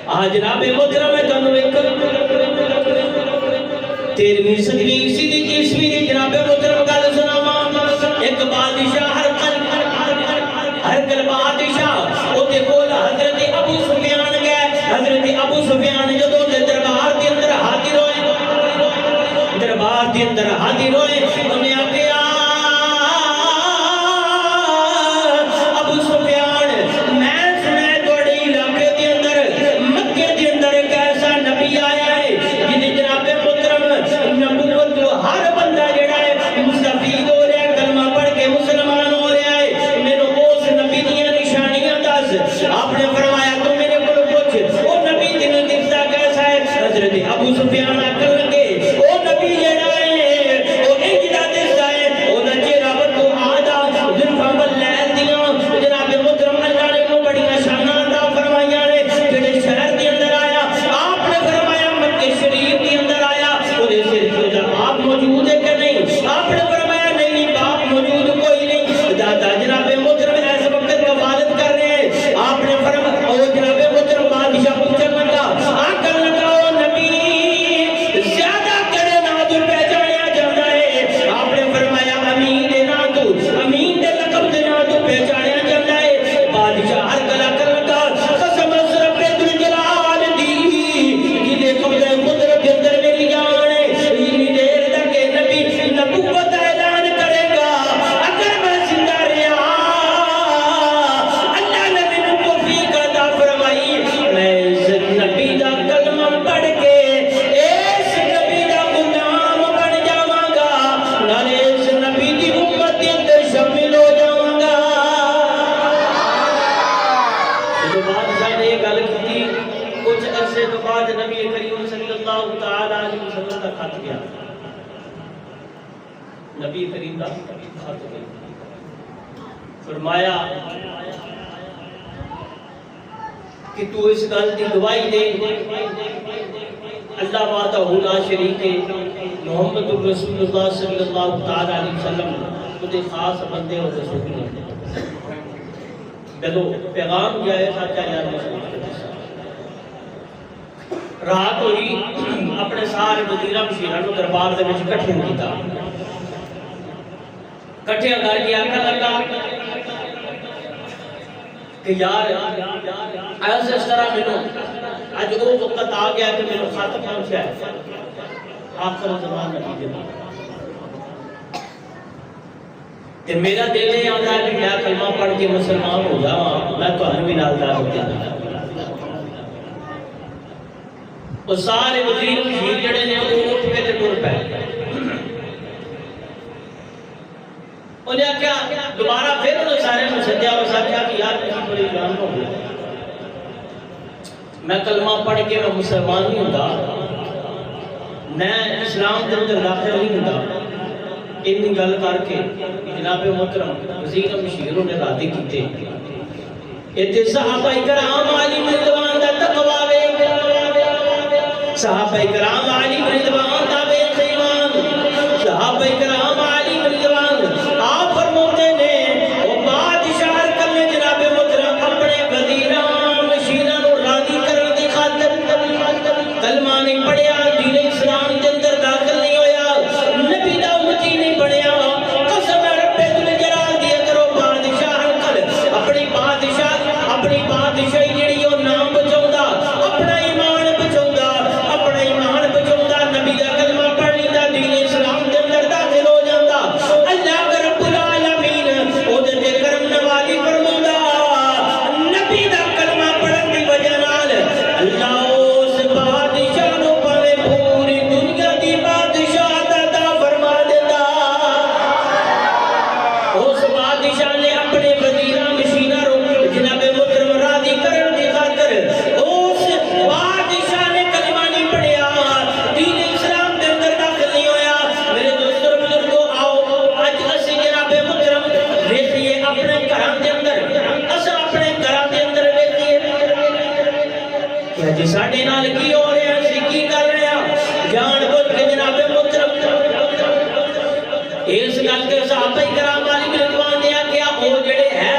جناب محترم ہے تانوں ایک 13ویں صدی عیسوی دی جناب محترم گل سناواں ایک بادشاہ ہرقل بادشاہ او دے کول حضرت ابو سفیان گئے حضرت ابو سفیان جدوں دے دربار دے اندر حاضر ہوئے انہیں آکھیا ابو سفیان میں سنے توڑے علاقے دے اندر مکے دے اندر ایک ایسا نبی آیا ہے جنہیں جناب محترم نبوت ہر بندہ جڑا ہے مستفید ہو رہا ہے کلمہ پڑھ کے مسلمان ہو رہا ہے میرے اس نبی دیا نشانیاں دس آپ نے فرمایا تو میرے کو پوچھ وہ نبی تینوں دکھتا کیسا ہے حضرت ابو سفیان آکھن لگے وہ نبی جڑا ہے وہ انج دا دستا ہے وہ دا چہرہ بدو آدھا زلفاں واللیل دیاں جناب محترم اللہ نے کو بڑیاں شاناں عطا فرمائیاں نے جڑے شہر دے اندر آیا آپ نے فرمایا مکے شریف دے اندر آیا وہ دے سر جو باپ موجود ہے کہ نہیں آپ نے فرمایا نہیں باپ موجود کوئی نہیں دادا جناب محترم ایسے وقت کفالت کر رہے ہیں آپ نے فرمایا او جناب محترم بادشاہ پوچھن لگا آکر لگا او نبی زیادہ کڑے نا تو پہچانیا جاتا ہے آپ نے فرمایا امین دے نا تو امین دے لقب دے نا تو پہچانیا جاتا ہے بادشاہ ہر کلا کر لگا قسم رب ذوالجلال دی جدے قبضہ قدرت کے اندر میری جان ہے اتنی دیر تک نبی نبوت اعلان کرے گا اگر میں زندہ رہا اللہ نے مینوں توفیق عطا فرمائی میں اس نبی دا کلمہ پڑھ کے اس نبی دا غلام بن جاواں گا نالے اس نبی دی امت دے اندر شامل ہو جاواں گا جو بادشاہ نے یہ گل کی کچھ عرصے تو بعد نبی کریم صلی اللہ تعالی علیہ وسلم کا خط گیا نبی کریم کا خط گیا فرمایا کہ تو اس گل دی گواہی دے اللہ وحدہ لا شریک ہے محمد رسول اللہ صلی اللہ تعالی علیہ وسلم خود خاص بندے اور رسول ہیں جدو پیغام گیا ہے سچا یار رسول رات ہوئی اپنے سارے وزیراں مشیراں نو دربار دے وچ اکٹھے کیتا کٹھے کر کے آکھن لگا کہ یار ایسے اس طرح مینوں اج وہ وقت آ گیا کہ مینوں خط پہنچا ہے آخر زمان نبی دے تے میرا دل یہ آندا ہے کہ میں کلمہ پڑھ کے مسلمان ہو جاواں میں تہاڈے بھی نال دار ہو جاواں وہ سارے وزیر مشیر جڑے نے وہ اٹھ کے تے ٹر پے انہیں کیا دوبارہ پھر انہوں سارے میں سجا اور ساتھیا کہ یار کسی بڑی جان ہو گیا میں کلمہ پڑھ کے میں مسلمان نہیں ہوتا میں اسلام کے اندر داخل نہیں ہوتا اتنی گل کر کے جناب محترم وزیر مشیروں نے راضی کیتے اتنے صحابہ کرام علی رضوان دا تقویٰ صحابہ کرام علی رضوان دا بے ایمان صحابہ کرام علی رضوان آپ فرماتے ہیں وہ بادشاہ ہرقل نے جناب محترم اپنے وزیراں مشیراں نو راضی کرنے دی خاطر کلمہ نہیں پڑھیا دین اسلام دے اندر داخل نہیں ہویا نبی دا امتی نہیں بنیا قسم رب ذوالجلال دی کرو بادشاہ ہرقل اپنی بادشاہی جڑی او نام بچاوندا اپنا ایمان بچاوندا اپنا ایمان بچاوندا نبی دا کلمہ پڑھ لیندا دین اسلام دے اندر داخل ہو جاندا اللہ رب العالمین او دے کرم نوازی فرماوندا نبی دا کلمہ پڑھن دی وجہ نال اللہ اس بادشاہ نو پاوے پوری دنیا دی بادشاہ عطا فرما دیندا اس بادشاہ نے اپنے وزیراں مشیراں جناب محترم راضی کرن دی خاطر اس بادشاہ نے کلمہ نہیں پڑھیا دین اسلام دے اندر داخل نہیں ہویا میرے دوستو بزرگو آؤ اج اسی جناب محترم ویکھیے اپنے گھراں دے اندر اساں اپنے گھراں دے اندر ویکھیے کہ جی ساڈے نال کی ہو رہا ہے کی کر رہے ہیں جان بوجھ کے جناب محترم اس گل کے صحابہ کرام علی رضوان نے کیا وہ جڑے ہے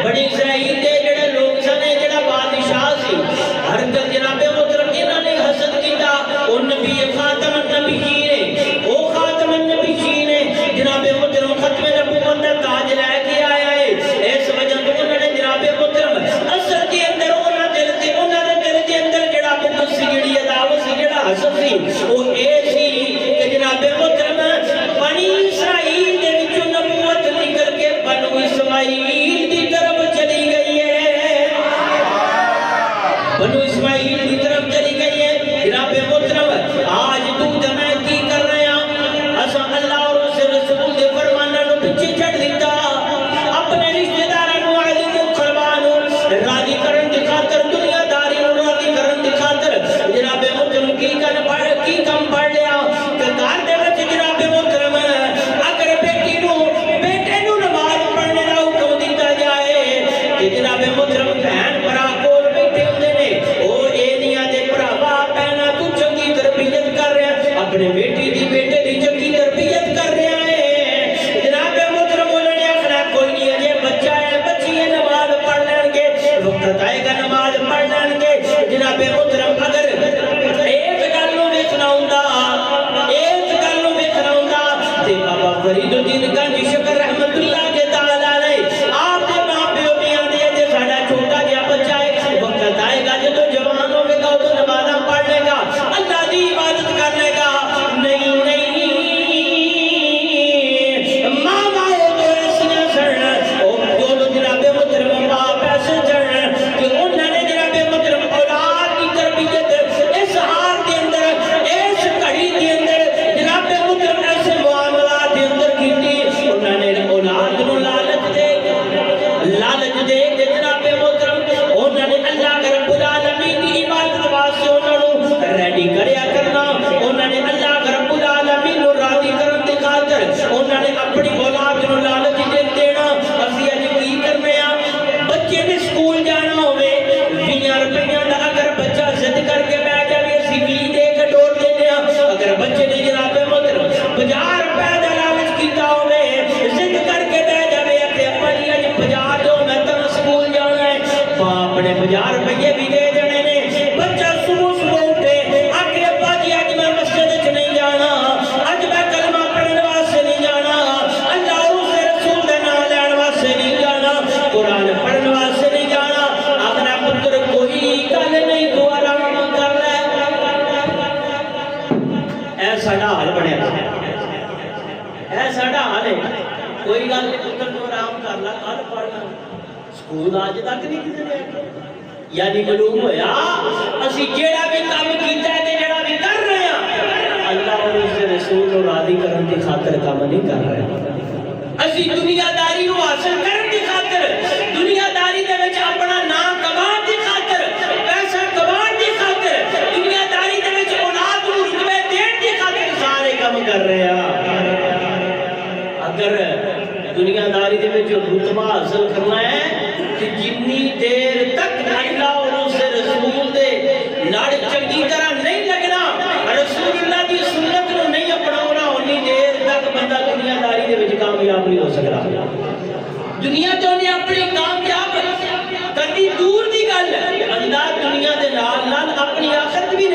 بڑی اسرائیل دے جڑے لوگ سنے جڑا بادشاہ سی ہر گل جناب محترم انہاں نے حسد کیتا او نبی خاتم النبیین ہے او خاتم النبیین ہے جناب محترم ختم نبوت دا تاج لے کے آیا ہے اس وجہ تو انہوں نے جناب محترم اصل کے اندر انہاں دل کے اندر جڑا بغض سی جڑی عداوت سی جڑا حسد سی او اے سی کہ جناب محترم بنی اسرائیل دے وچوں نبوت نکل کے بنو اسماعیل دی طرف چلی گئی ہے بنو اسماعیل کی طرف چلی گئی ہے جناب محترم آج تو میں کی کر رہے ہیں اساں اللہ اور اس رسول دے فرماناں نو پیچھے چھڈ دیتا اپنے رشتہ داراں نو عزیز قربان راضی کرن دی خاطر دنیا داری نو راضی کرن دی خاطر جناب محترم کی کم پڑھ لیا کہ گھر دے وچ جناب محترم اگر بیٹے نو نماز پڑھنے دا حکم دیتا جائے کہ جناب محترم بہن بھرا کول بیٹھے ہوندے نے او اے نیاں دے بھراوا پہنا تو چنگی تربیت کر رہا ہے اپنے بیٹی دی بیٹے دی چنگی تربیت کر رہا ہے جناب محترم انہوں نے آخنا کوئی نہیں اجے بچہ ہے بچی ہے نماز پڑھ لیں گے وقت آئے گا نماز پڑھ لیں گے جناب محترم اگر ایک گل نو ویکھنا ہوندا تے بابا فرید الدین گنج شکر رحمت اللہ کے تعالی علیہ آپ دے ماں پیو بھی آندے جے ساڈا چھوٹا جہا بچہ ہے وقت آئے گا جدوں جوان ہوے گا تو نمازاں پڑھ لے گا اللہ دی عبادت کر لے گا نہیں ماں مائے تو ایسیاں سن او جو جناب محترم باپ ایسے سن کہ انہوں نے جناب محترم اولاد کی تربیت اس حال کے اندر اس گھڑی کے اندر جناب محترم ایسے معاملات کے اندر کیتی انہوں نے اولاد نو لالچ دے کے جناب محترم انہوں نے اللہ کے رب العالمین کی عبادت واسطے انہوں نے ریڈی کریا کرنا انہوں نے اللہ کے رب العالمین نو راضی کرن دی خاطر انہوں نے اپنی اولاد نو لالچ دے دینا اسی اج کی کرنے بچے نے سکول جانا ہوے 20 روپیاں دا اگر بچہ ضد کر کے بیٹھ جائے اسی 20 دے کے ڈور دینے اگر بچے نے جناب محترم 50 روپے دا لالچ کیتا ہوے ضد کر کے بیٹھ جائے کہ ابا جی اج 50 دو میں تو سکول جانا ہے باپ نے 50 روپے بھی دے دینے نے بچہ صبح اٹھے آکے ابا جی اج میں مسجد وچ نہیں جانا اج میں کلمہ پڑھن واسطے نہیں جانا اللہ اور اس رسول دا نام لین واسطے نہیں جانا قرآن پڑھن واسطے نہیں جانا اپنا پتر کوئی گل نہیں تو آرام کر لے اے ساڈا حال بنیا اے ساڈا حال ہے کوئی گل نہیں پتر تو آرام کر لا کل پڑھنا سکول اج تک نہیں کسی نے یعنی معلوم ہویا اسی جیڑا بھی کام کیتا ہے تے جیڑا بھی کر رہے ہیں اللہ اور اس رسول کو راضی کرن دی خاطر کام نہیں کر رہے اسی دنیا داری نو حاصل کرن دی خاطر دنیا داری دے وچ اپنا نام کمان دی خاطر پیسہ کمان دی خاطر دنیا داری دے وچ اولاد نو رتبے دین دی خاطر سارے کام کر رہے ہیں اگر دنیا داری دے وچ رتبہ حاصل کرنا ہے کہ جنی دیر تک اللہ اور اس رسول دے لڑ چنگی طرح نہیں لگنا رسول اللہ دی سنت نو نہیں اپناونا انی دیر تک بندہ دنیا داری دے وچ کامیاب نہیں ہو سکتا دنیا تو نے اپنی کامیاب کدی دور دی گل بندہ دنیا دے نال نال اپنی آخرت بھی